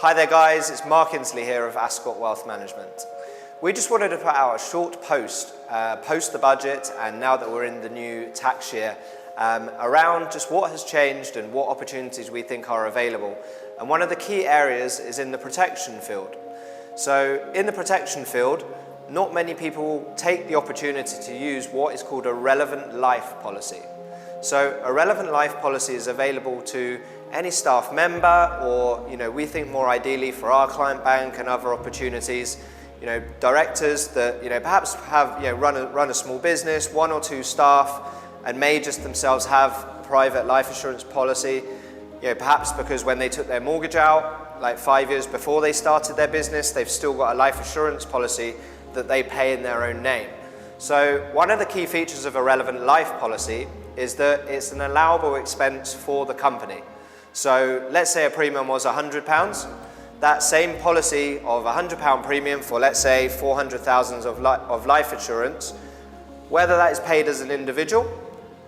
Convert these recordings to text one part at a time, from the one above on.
Hi there guys, it's Mark Inslee here of Ascot Wealth Management. We just wanted to put out a short post, post the budget and now that we're in the new tax year, around just what has changed and what opportunities we think are available. And one of the key areas is in the protection field. So in the protection field, not many people take the opportunity to use what is called a relevant life policy. So a relevant life policy is available to any staff member or, we think more ideally for our client bank and other opportunities, directors that, perhaps have, run a small business, 1 or 2 staff, and may just themselves have private life insurance policy, perhaps because when they took their mortgage out, like 5 years before they started their business, they've still got a life insurance policy that they pay in their own name. So one of the key features of a relevant life policy is that it's an allowable expense for the company. So let's say a premium was £100. That same policy of £100 premium for, let's say, 400,000 of life insurance, whether that is paid as an individual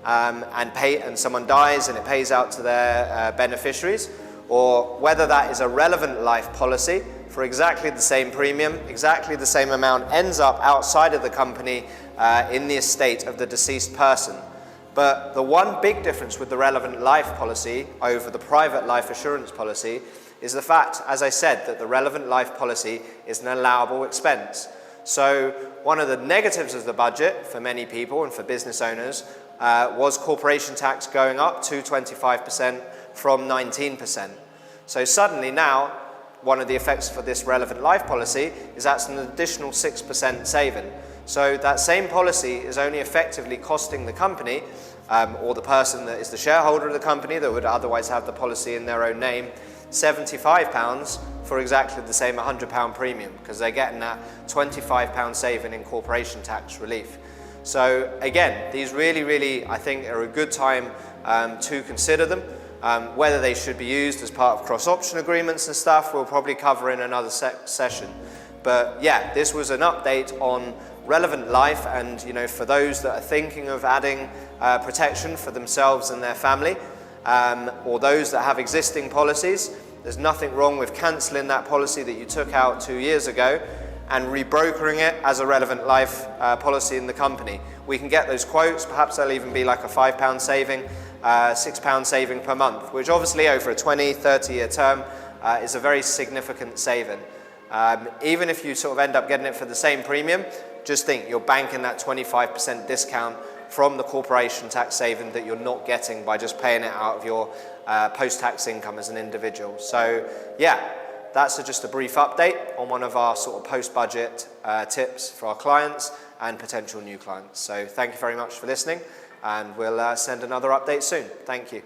and someone dies and it pays out to their beneficiaries, or whether that is a relevant life policy for exactly the same premium, exactly the same amount, ends up outside of the company in the estate of the deceased person. But the one big difference with the relevant life policy over the private life assurance policy is the fact, as I said, that the relevant life policy is an allowable expense. So one of the negatives of the budget for many people and for business owners was corporation tax going up to 25% from 19%. So suddenly now, one of the effects for this relevant life policy is that's an additional 6% saving. So that same policy is only effectively costing the company or the person that is the shareholder of the company that would otherwise have the policy in their own name, £75 for exactly the same £100 premium, because they're getting that £25 saving in corporation tax relief. So again, these really, I think, are a good time to consider them. Whether they should be used as part of cross-option agreements and stuff, we'll probably cover in another session. But yeah, this was an update on relevant life, and for those that are thinking of adding protection for themselves and their family, or those that have existing policies, there's nothing wrong with cancelling that policy that you took out 2 years ago and rebrokering it as a relevant life policy in the company. We can get those quotes, perhaps there'll even be like a £5 saving, £6 saving per month, which obviously over a 20, 30-year term is a very significant saving. Even if you sort of end up getting it for the same premium, just think you're banking that 25% discount from the corporation tax saving that you're not getting by just paying it out of your post-tax income as an individual. So yeah, that's just a brief update on one of our sort of post-budget tips for our clients and potential new clients. So thank you very much for listening, and we'll send another update soon. Thank you.